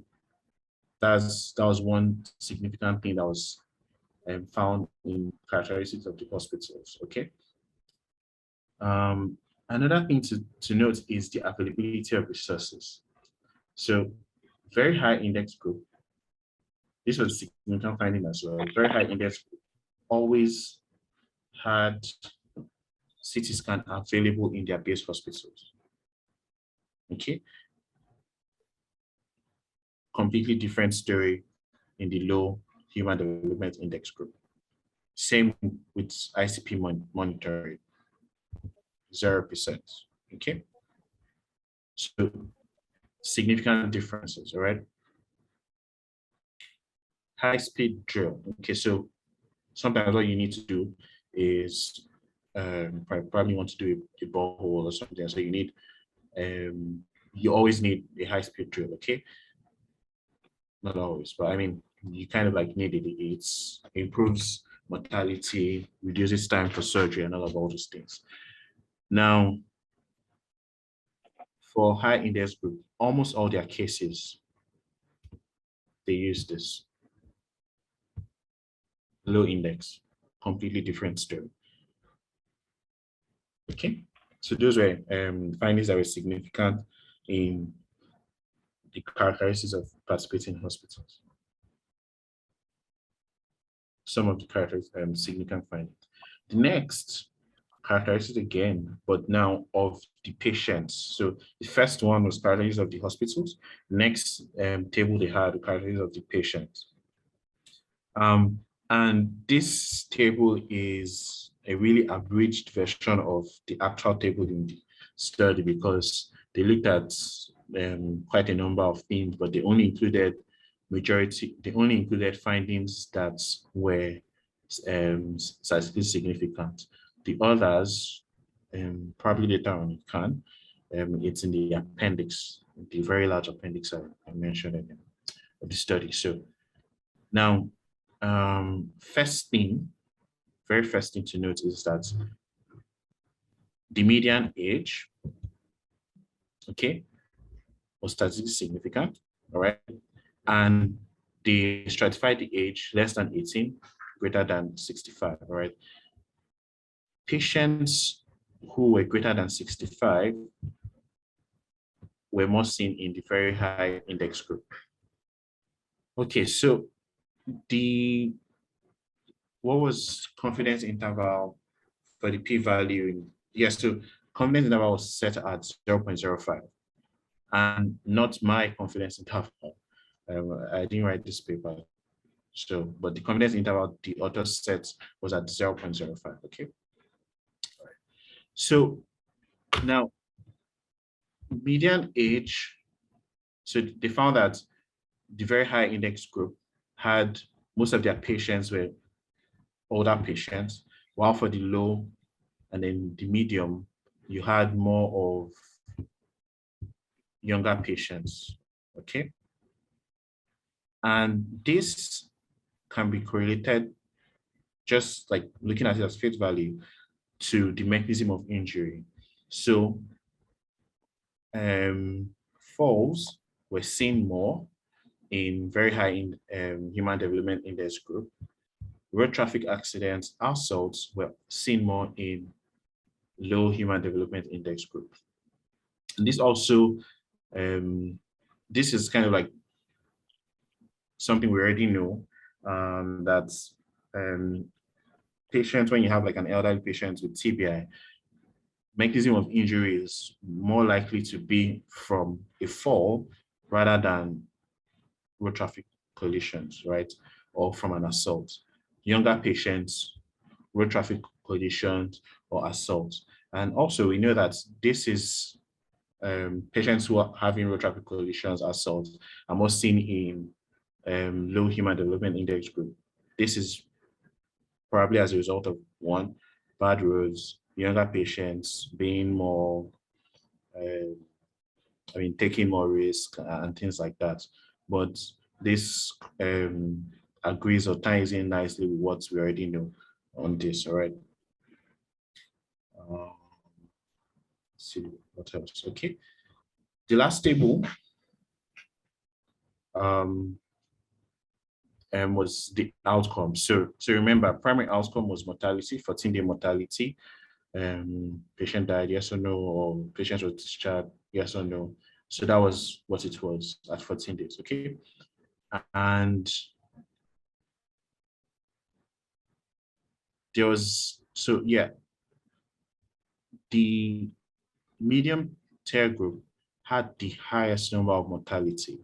that was one significant thing that was found in characteristics of the hospitals, okay? Another thing to note is the availability of resources. So very high index group, this was a significant finding as well. Very high index group always had CT scan available in their base hospitals, okay? Completely different story in the low human development index group. Same with ICP monitoring, 0%, okay? So significant differences, all right? High-speed drill, okay, so sometimes what you need to do is probably want to do a borehole or something, so you need, you always need a high-speed drill, okay? Not always, but I mean, you kind of like need it. It improves mortality, reduces time for surgery, and all those things. Now, for high index group, almost all their cases, they use this. Low index, completely different story. Okay, so those were findings that were significant in the characteristics of participating hospitals. Some of the characteristics, significant findings. The next characteristics again, but now of the patients. So the first one was characteristics of the hospitals. Next table they had the characteristics of the patients. And this table is a really abridged version of the actual table in the study because they looked at quite a number of things, but they only included findings that were statistically significant. The others, probably later on you can, it's in the appendix, the very large appendix I mentioned in the study. So now, very first thing to note is that the median age, okay, was statistically significant, all right? And they stratified the age less than 18, greater than 65, all right? Patients who were greater than 65 were more seen in the very high index group. Okay, so what was confidence interval for the p-value? Yes, so confidence interval was set at 0.05 and not my confidence interval. I didn't write this paper. So, but the confidence interval the author set was at 0.05, okay? All right. So now, median age, so they found that the very high index group had most of their patients were older patients, while for the low and then the medium, you had more of younger patients, okay? And this can be correlated, just like looking at it as face value, to the mechanism of injury. So falls were seen more in very high human development index group. Road traffic accidents, assaults were seen more in low human development index group. And this also, this is kind of like something we already know, that patients, when you have like an elderly patient with TBI, mechanism of injury is more likely to be from a fall rather than road traffic collisions, right? Or from an assault. Younger patients, road traffic collisions or assault. And also we know that this is patients who are having road traffic collisions, assaults are more seen in low human development index group. This is probably as a result of one, bad roads, younger patients being more, taking more risk and things like that. But this agrees or ties in nicely with what we already know on this, all right? Let's see what else, okay. The last table was the outcome. So remember, primary outcome was mortality, 14-day mortality. Patient died, yes or no, or patient was discharged, yes or no. So that was what it was at 14 days, okay? And there was, so yeah, the medium tier group had the highest number of mortality,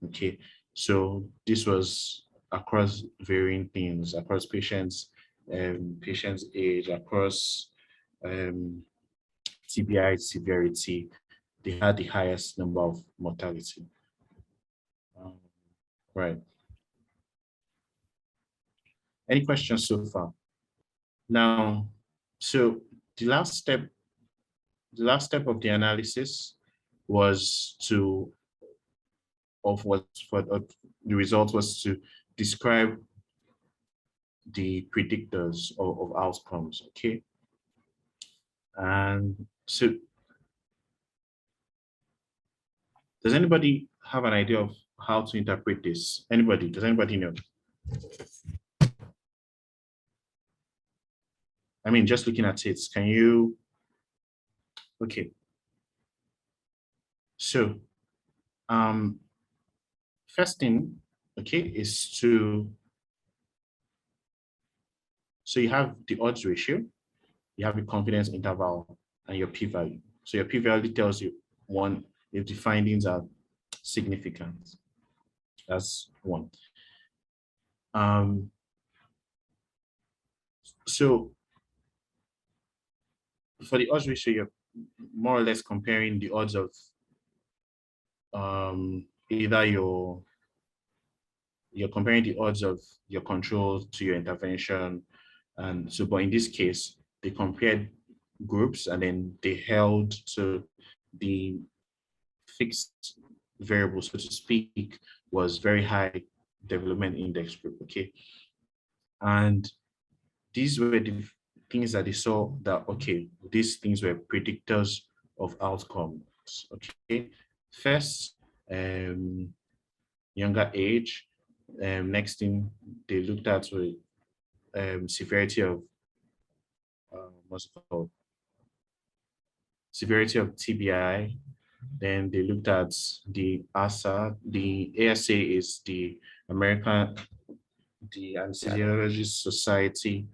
okay? So this was across varying things, across patients' age, across TBI severity, they had the highest number of mortality. Right. Any questions so far? Now, so the last step of the analysis was the result was to describe the predictors of outcomes, okay? And so does anybody have an idea of how to interpret this? Anybody, does anybody know? I mean, just looking at it, can you, okay. So, first thing, okay, is so you have the odds ratio, you have the confidence interval, and your p-value. So your p-value tells you, one, if the findings are significant. That's one. So for the odds ratio, you're more or less comparing the odds of either you're comparing the odds of your control to your intervention. And so, but in this case, they compared groups and then they held to the fixed variable, so to speak, was very high development index group, okay? And these were the things that they saw that, okay, these things were predictors of outcomes, okay? First, younger age. Next thing they looked at were severity of what's it called? Severity of TBI. Then they looked at the ASA. The ASA is the Anesthesiology Society,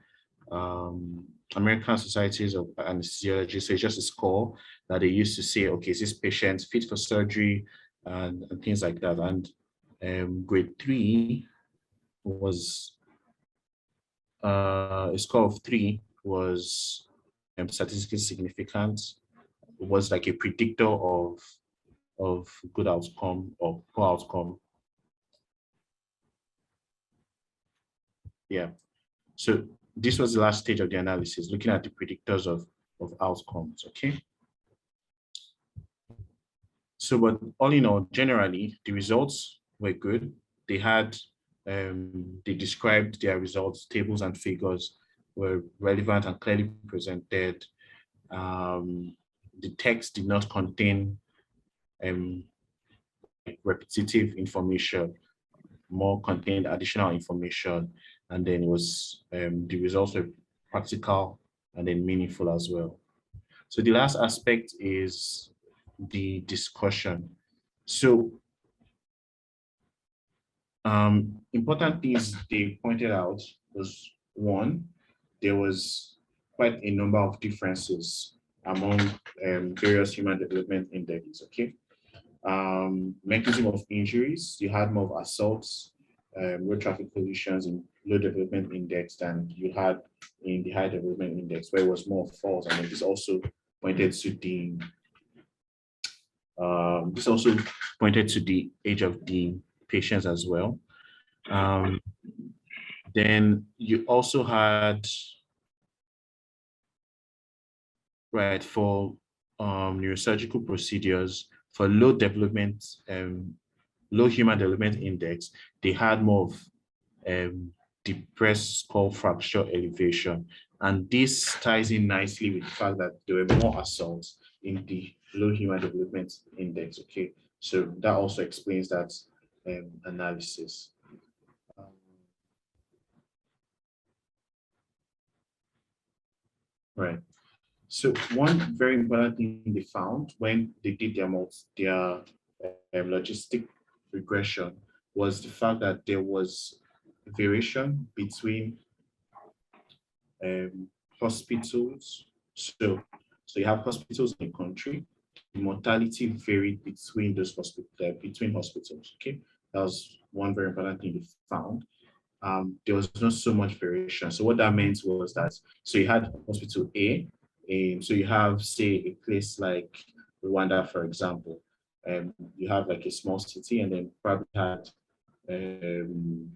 American Societies of Anesthesiology. So it's just a score that they used to say, okay, is this patient fit for surgery and things like that. And grade 3 was a score of 3 was statistically significant. It was like a predictor of good outcome or poor outcome. Yeah. So this was the last stage of the analysis, looking at the predictors of outcomes. Okay. So, but all in all, generally, the results were good. They had, they described their results, tables and figures were relevant and clearly presented. The text did not contain repetitive information, more contained additional information, and then it was the results were practical and then meaningful as well. So the last aspect is the discussion. So important things they pointed out was, one, there was quite a number of differences among various human development indexes. Okay. Mechanism of injuries, you had more of assaults, road traffic collisions in low development index than you had in the high development index, where it was more falls. And this also pointed to the age of the patients as well. Then you also had, right, for neurosurgical procedures, for low development, low human development index, they had more of depressed skull fracture elevation. And this ties in nicely with the fact that there were more assaults in the low human development index. Okay, so that also explains that analysis. Right. So one very important thing they found when they did their logistic regression was the fact that there was variation between hospitals. So you have hospitals in the country. The mortality varied between those hospitals. Okay, that was one very important thing they found. There was not so much variation. So what that meant was that, so you had hospital A, so you have, say, a place like Rwanda, for example, you have like a small city, and then probably had 3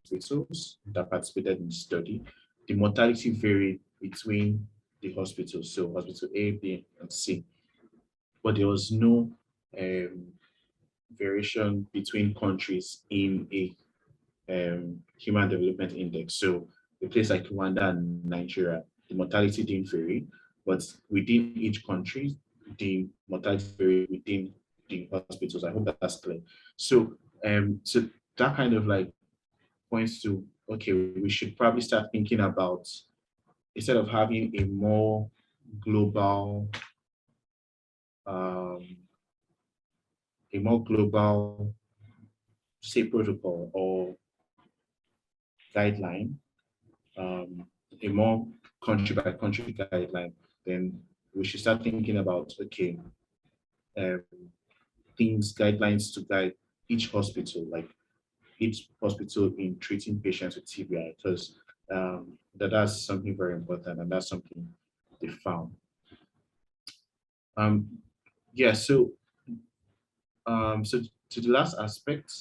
hospitals that participated in the study. The mortality varied between the hospitals, so hospital A, B, and C, but there was no variation between countries in a human development index. So a place like Rwanda and Nigeria, the mortality didn't vary, but within each country, the mortality varied within the hospitals. I hope that's clear. So so that kind of like points to, okay, we should probably start thinking about, instead of having a more global say protocol or guideline, a more country by country guideline, then we should start thinking about, okay, guidelines to guide each hospital, like each hospital in treating patients with TBI, because that's something very important, and that's something they found. Yeah, so so to the last aspect,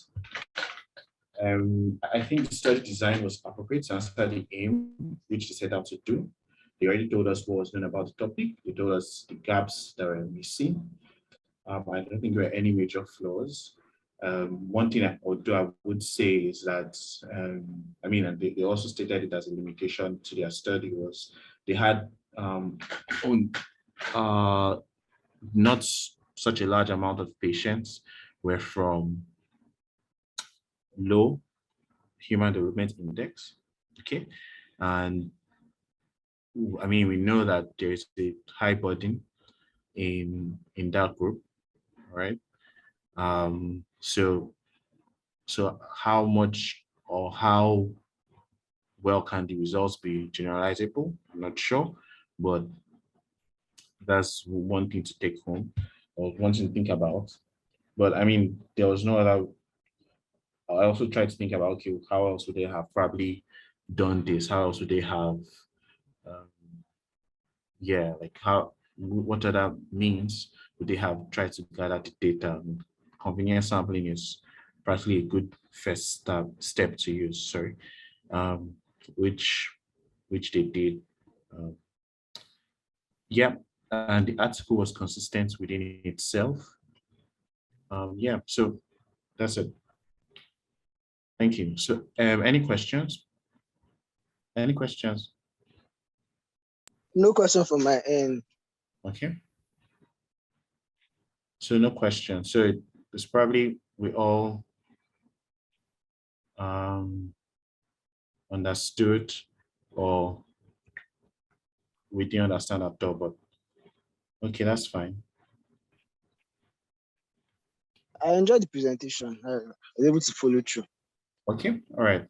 I think the study design was appropriate to answer the aim which they set out to do. They already told us what was known about the topic. They told us the gaps that were missing. I don't think there were any major flaws. One thing I would say is that, I mean, and they also stated it as a limitation to their study, was they had not such a large amount of patients were from low human development index. Okay, And I mean, we know that there's a high burden in that group, right? So how much or how well can the results be generalizable? I'm not sure, but that's one thing to take home or one thing to think about. But I mean, there was no other. I also tried to think about, okay, how else would they have probably done this? How else would they have, yeah, like what other means would they have tried to gather the data? Convenience sampling is practically a good first step to use, sorry, which they did. Yeah, and the article was consistent within itself. Yeah, so that's it. Thank you. So any questions? Any questions? No question from my end. Okay. So no question. So it's probably we all understood, or we didn't understand at all, but okay, that's fine. I enjoyed the presentation. I was able to follow through. Okay, all right.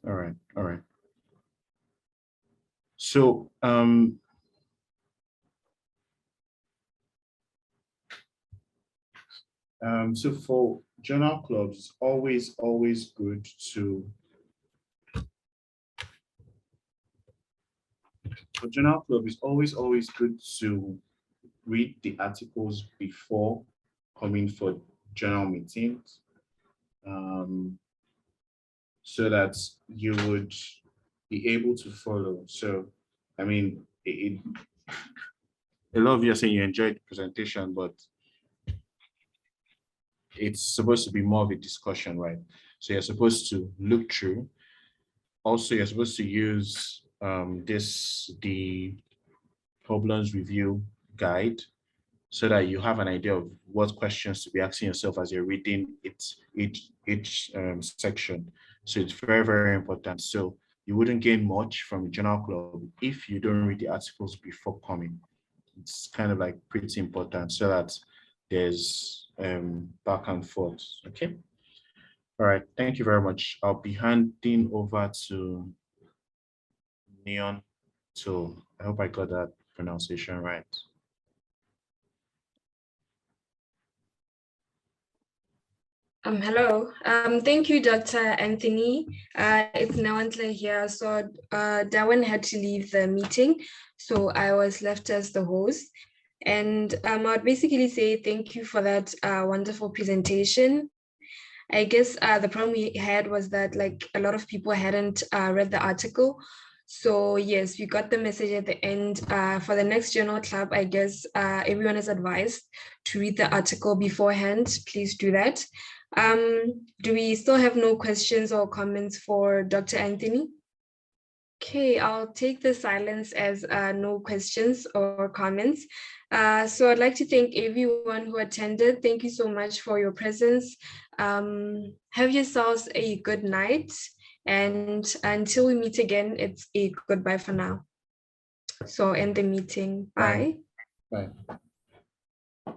So so for journal clubs, it's always good to, for journal club, it's always good to read the articles before coming for journal meetings, so that you would be able to follow. So, I mean, a lot of you are saying you enjoyed the presentation, but it's supposed to be more of a discussion, right? So you're supposed to look through. Also, you're supposed to use the problems review guide, so that you have an idea of what questions to be asking yourself as you're reading each section. So it's very important. So you wouldn't gain much from the journal club if you don't read the articles before coming. It's kind of like pretty important, so that there's back and forth. Okay. All right. Thank you very much. I'll be handing over to Neon. So I hope I got that pronunciation right. Hello. Thank you, Dr. Anthony. It's Nawantla here. So Darwin had to leave the meeting, so I was left as the host. And I would basically say thank you for that wonderful presentation. I guess the problem we had was that like a lot of people hadn't read the article. So yes, we got the message at the end. For the next journal club, I guess everyone is advised to read the article beforehand. Please do that. Do we still have no questions or comments for Dr. Anthony? Okay, I'll take the silence as no questions or comments. So I'd like to thank everyone who attended. Thank you so much for your presence. Have yourselves a good night. And until we meet again, it's a goodbye for now. So end the meeting. Bye. Bye. Bye.